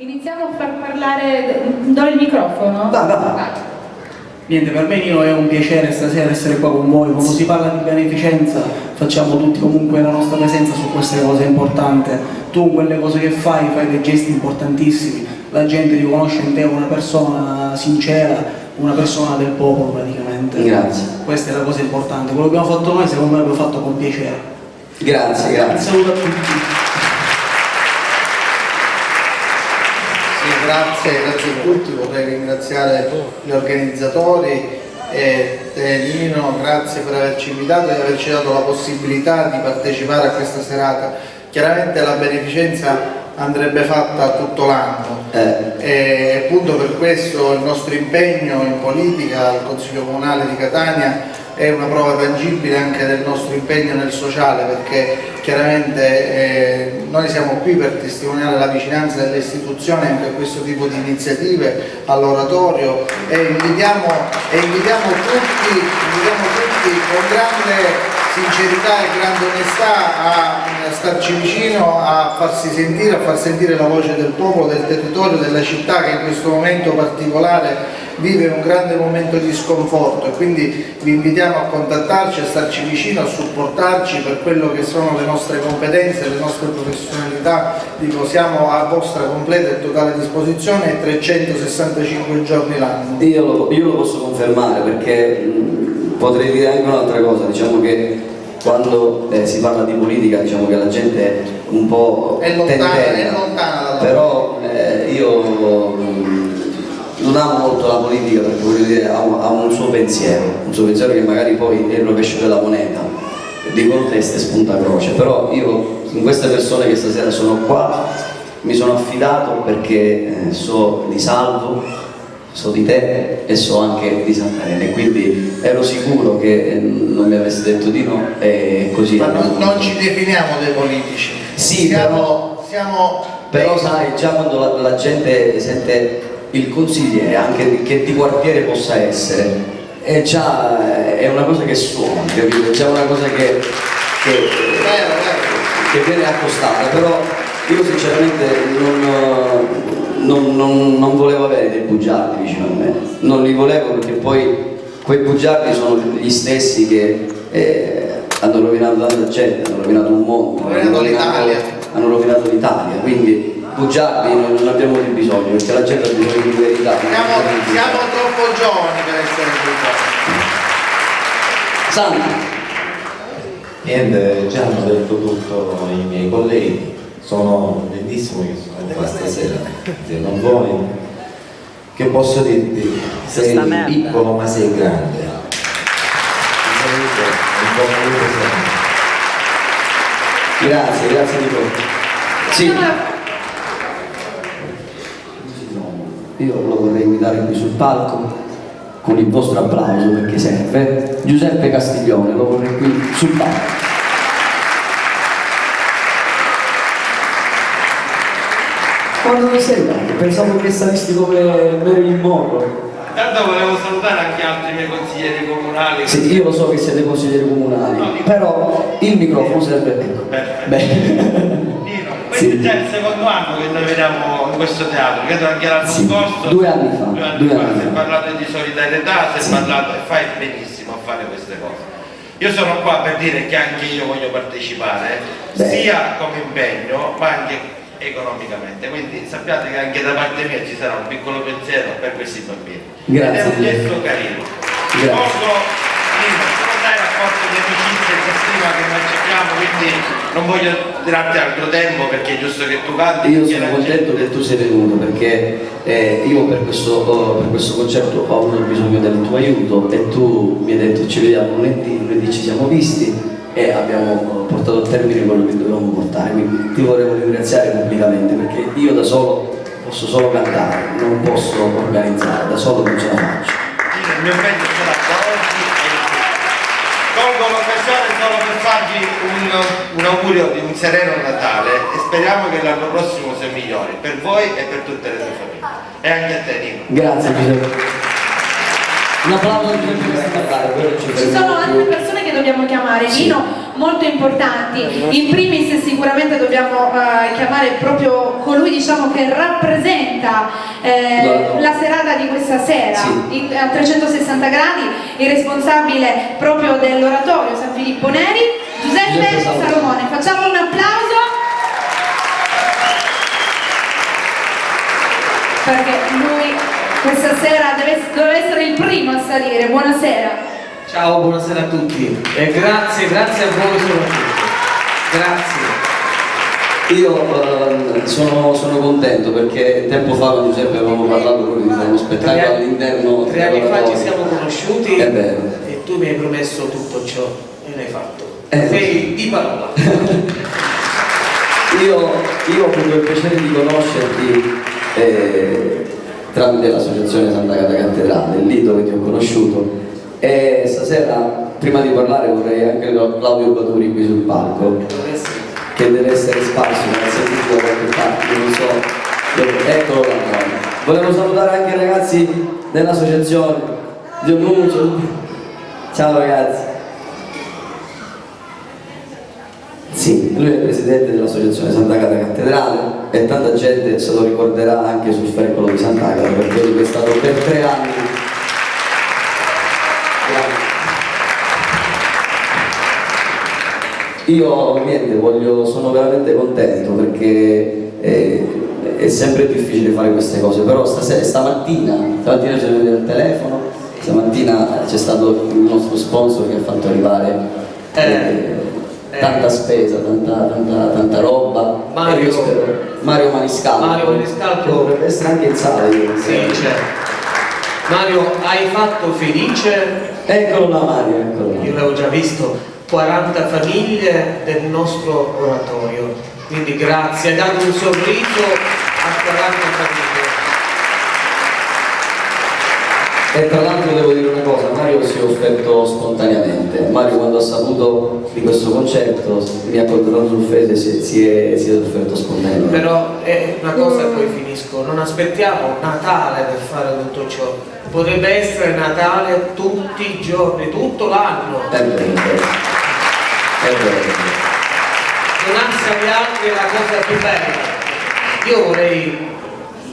Iniziamo a far parlare, do il microfono. Vai. Niente, per me Nino è un piacere stasera essere qua con voi. Quando si parla di beneficenza facciamo tutti comunque la nostra presenza su queste cose importanti. Tu quelle cose che fai dei gesti importantissimi, la gente riconosce in te una persona sincera, una persona del popolo praticamente. Grazie. Questa è la cosa importante. Quello che abbiamo fatto noi secondo me l'abbiamo fatto con piacere. Grazie. Un saluto a tutti. Grazie a tutti, vorrei ringraziare gli organizzatori e Nino, grazie per averci invitato e averci dato la possibilità di partecipare a questa serata. Chiaramente la beneficenza andrebbe fatta tutto l'anno e appunto per questo il nostro impegno in politica al Consiglio Comunale di Catania è una prova tangibile anche del nostro impegno nel sociale, perché chiaramente noi siamo qui per testimoniare la vicinanza delle istituzioni anche a questo tipo di iniziative, all'oratorio, e invitiamo tutti con grande sincerità e grande onestà a starci vicino, a farsi sentire, a far sentire la voce del popolo, del territorio, della città che in questo momento particolare vive un grande momento di sconforto, e quindi vi invitiamo a contattarci, a starci vicino, a supportarci per quello che sono le nostre competenze, le nostre professionalità. Dico, siamo a vostra completa e totale disposizione 365 giorni l'anno. Io lo posso confermare, perché potrei dire anche un'altra cosa, diciamo che quando si parla di politica diciamo che la gente è un po' è lontana dalla però io non amo molto la politica, perché voglio dire ha un suo pensiero che magari poi è il rovescio della moneta, di contesta e spunta croce, però io in queste persone che stasera sono qua mi sono affidato perché so di Salvo, so di te e so anche di Santarene, quindi ero sicuro che non mi avresti detto di no, e così. Ma non ci definiamo dei politici. Sì, siamo però sai, già quando la gente sente il consigliere, anche che di quartiere possa essere, è una cosa che suona, capito? C'è una cosa che viene accostata, però io sinceramente non volevo avere dei bugiardi vicino a me, non li volevo, perché poi quei bugiardi sono gli stessi che hanno rovinato tanta gente, hanno rovinato un mondo, hanno rovinato l'Italia, quindi bugiardi non abbiamo più bisogno, perché la gente ha bisogno di verità. Siamo troppo giovani per essere bugiardi. Santi. Niente, già hanno detto tutto i miei colleghi, sono bellissimo che sono qua stasera insieme a voi. Che posso dirti? Sei piccolo ma sei grande. Ti saluto, un po' sempre. Grazie Nico. Sì. Io lo vorrei invitare qui sul palco con il vostro applauso, perché serve. Giuseppe Castiglione, lo vorrei qui sul palco. Quando sei arrivato? Pensavo che saresti come Marilyn Monroe. Tanto volevo salutare anche altri miei consiglieri comunali. Sì, io lo so che siete consiglieri comunali, no, però il microfono serve. Nino, questo è già il secondo anno che noi veniamo in questo teatro, credo anche l'anno scorso. 2 anni fa. Si è parlato di solidarietà, si è parlato, e fai benissimo a fare queste cose. Io sono qua per dire che anche io voglio partecipare, sia come impegno, ma anche economicamente, quindi sappiate che anche da parte mia ci sarà un piccolo pensiero per questi bambini. Grazie. Ed è un gesto carino. Posso, come sai, rapporto di amicizia e di stima che noi cerchiamo, quindi non voglio tirarti altro tempo, perché è giusto che tu canti. Io sono contento che tu sei venuto, perché io per questo concerto ho avuto bisogno del tuo aiuto, e tu mi hai detto ci vediamo lunedì ci siamo visti e abbiamo portato a termine quello che dovevamo portare, quindi ti volevo ringraziare pubblicamente, perché io da solo posso solo cantare, non posso organizzare, da solo non ce la faccio. Il mio impegno sarà da oggi e in più. Colgo l'occasione solo per farvi un augurio di un sereno Natale, e speriamo che l'anno prossimo sia migliore per voi e per tutte le tue famiglie, e anche a te Nino. Grazie Giuseppe. Un applauso a Giuseppe Castellare. Ci sono altre persone che dobbiamo chiamare, Nino, molto importanti. In primis sicuramente dobbiamo chiamare proprio colui, diciamo, che rappresenta la serata di questa sera, sì, a 360 gradi, il responsabile proprio dell'oratorio San Filippo Neri, Giuseppe Salomone. Facciamo un applauso perché lui questa sera deve essere il primo a salire. Buonasera. Ciao, buonasera a tutti e grazie a voi soprattutto. Grazie. Io sono contento perché tempo fa con Giuseppe avevamo parlato proprio di fare uno spettacolo all'interno. 3 anni fa ci siamo conosciuti È vero. e tu mi hai promesso tutto ciò e l'hai fatto. Sei di parola. Io ho avuto il piacere di conoscerti tramite l'associazione Santa Agata Cattedrale, lì dove ti ho conosciuto, e stasera prima di parlare vorrei anche Claudio Baturi qui sul palco, che deve essere sparso, non si è sentito da qualche parte, non so dove. Eccolo là. Volevo salutare anche i ragazzi dell'associazione Dionuccio. Ciao ragazzi. Sì, lui è il presidente dell'associazione Sant'Agata Cattedrale e tanta gente se lo ricorderà anche sul fercolo di Sant'Agata perché lui è stato per 3 anni. Io niente, sono veramente contento perché è sempre difficile fare queste cose, però stamattina ci vedete il telefono, stamattina c'è stato il nostro sponsor che ha fatto arrivare tanta spesa, tanta roba. Mario Maniscalco dovrebbe essere anche in sala. Sì, certo. Mario, hai fatto felice? Eccolo là Mario, eccolo là. Io l'avevo già visto, 40 famiglie del nostro oratorio, quindi grazie, hai dato un sorriso a 40 famiglie. E tra l'altro devo dire una cosa, Mario si è offerto spontaneamente. Mario quando ha saputo di questo concerto mi ha controllato sul Face e si è offerto spontaneamente. Però è una cosa e poi finisco, non aspettiamo Natale per fare tutto ciò, potrebbe essere Natale tutti i giorni, tutto l'anno. È vero. Donarsi agli altri è la cosa più bella. Io vorrei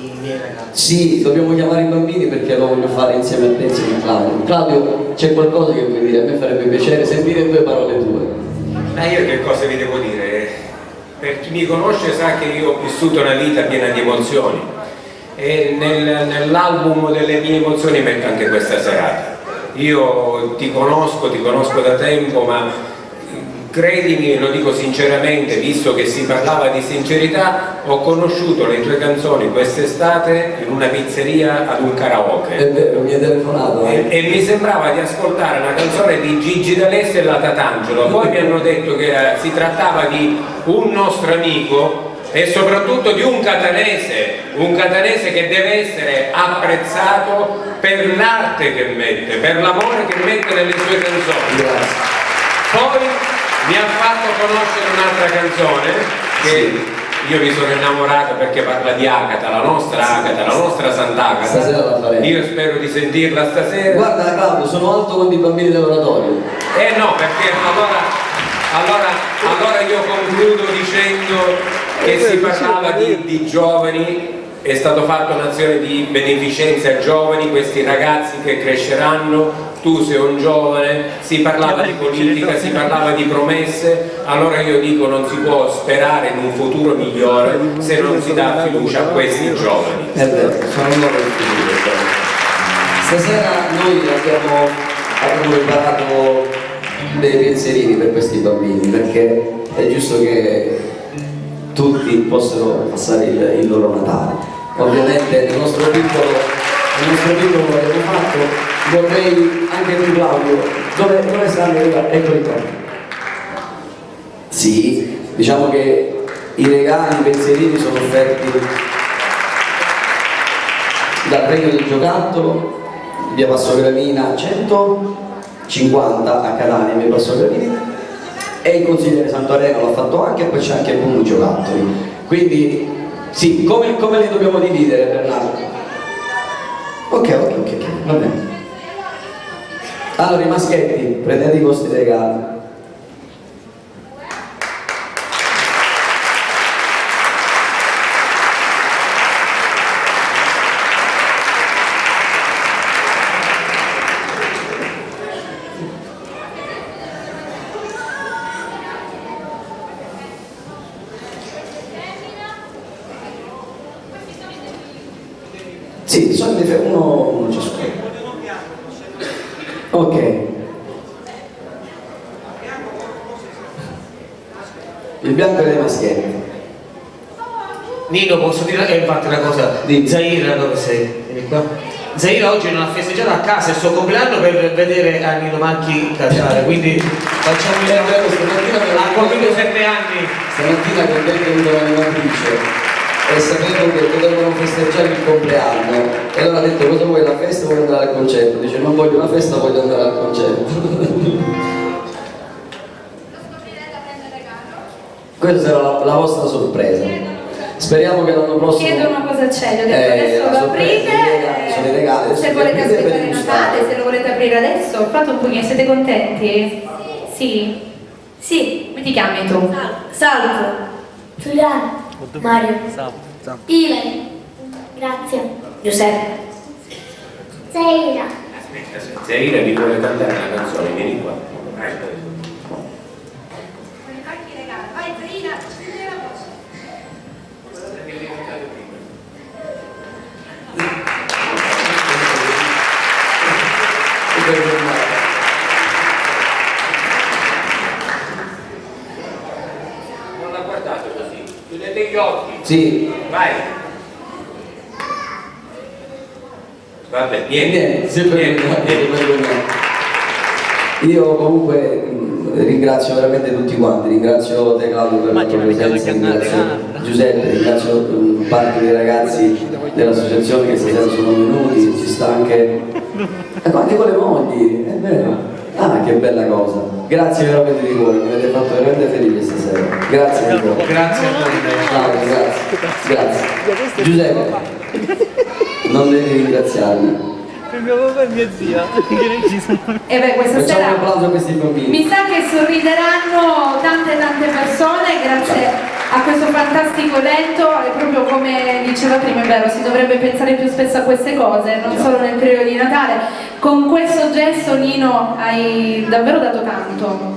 i miei ragazzi. Sì, dobbiamo chiamare i bambini perché lo voglio fare insieme a te, insieme a Claudio. Claudio, c'è qualcosa che vuoi dire? A me farebbe piacere sentire 2 parole tue. Ma io che cosa vi devo dire? Per chi mi conosce sa che io ho vissuto una vita piena di emozioni e nell'album delle mie emozioni metto anche questa serata. Io ti conosco da tempo, ma credimi, lo dico sinceramente, visto che si parlava di sincerità, ho conosciuto le tue canzoni quest'estate in una pizzeria ad un karaoke. È vero, mi hai telefonato. E mi sembrava di ascoltare una canzone di Gigi D'Alessio e la Tatangelo. Poi mi hanno detto che si trattava di un nostro amico e soprattutto di un catanese che deve essere apprezzato per l'arte che mette, per l'amore che mette nelle sue canzoni. Grazie. Poi mi ha fatto conoscere un'altra canzone che io mi sono innamorato perché parla di Agata, la nostra Sant'Agata. Stasera la faremo. Io spero di sentirla stasera. Guarda Claudio, sono alto con i bambini dell'oratorio. No, perché allora io concludo dicendo che si parlava di giovani, è stato fatto un'azione di beneficenza a giovani, questi ragazzi che cresceranno, tu sei un giovane, si parlava di politica, si parlava di promesse, allora io dico non si può sperare in un futuro migliore se non si dà fiducia a questi giovani. È vero, sono loro il futuro. Stasera noi abbiamo preparato dei pensierini per questi bambini perché è giusto che tutti possano passare il loro Natale. Ovviamente nel nostro piccolo l'abbiamo fatto, vorrei anche tu Claudio, dove stanno? Eccoli qua. Sì, diciamo che i regali, i pensierini sono offerti dal Regno del Giocattolo, via Passo Gravina 150 a Catania, via Passo Gravina, e il consigliere Santareno l'ha fatto anche, e poi c'è anche il Buono Giocattoli. Quindi sì, come li dobbiamo dividere, Bernardo? Ok, va bene. Allora, i maschietti, prendete i vostri regali. Sì, sono uno ciascuno. Ok. Il bianco dei maschietti. Nino, posso dire infatti una cosa? Zaira, dove sei? Vieni qua. Zaira oggi non ha festeggiato a casa il suo compleanno per vedere a Nino Macchi cantare, quindi facciamo il ha compiuto 7 anni. Stamattina con te è venuta l'animatrice e sapevo che dovevano festeggiare il compleanno e allora ha detto cosa vuoi, la festa o vuoi andare al concerto? Dice non voglio la festa, voglio andare al concerto. Questa sarà la vostra sorpresa. Speriamo che l'anno prossimo. Chiedono cosa c'è, gli ho detto adesso lo aprite. Sono i regali. Se volete aspettare Natale, se lo volete aprire adesso, fate un pochino, siete contenti? Sì? Sì. Come ti chiami tu? Salvo, Giuliano, Mario, Ilari, Grazia, Giuseppe. Zaira. Aspetta, se Zaira mi vuole cantare una canzone, vieni qua. Vai Zaira. Non la guardate così, chiudete gli occhi. Sì. Vai. Vabbè, niente. Io comunque ringrazio veramente tutti quanti, ringrazio te Claudio per la tua presenza, ringrazio Giuseppe, ringrazio parte dei ragazzi dell'associazione che stasera sono venuti, ci sta anche con le mogli, è vero. Ah, che bella cosa. Grazie veramente di cuore, mi avete fatto veramente felice stasera. Grazie ancora. Grazie a voi. Claudio, grazie. Giuseppe, non devi ringraziarmi. Per mio papà e mia zia, che non ci sono. E beh, questa Facciamo sera un applauso a questi bambini. mi sa che sorrideranno tante persone grazie a questo fantastico evento e proprio come diceva prima, è vero, si dovrebbe pensare più spesso a queste cose, non solo nel periodo di Natale. Con questo gesto Nino hai davvero dato tanto.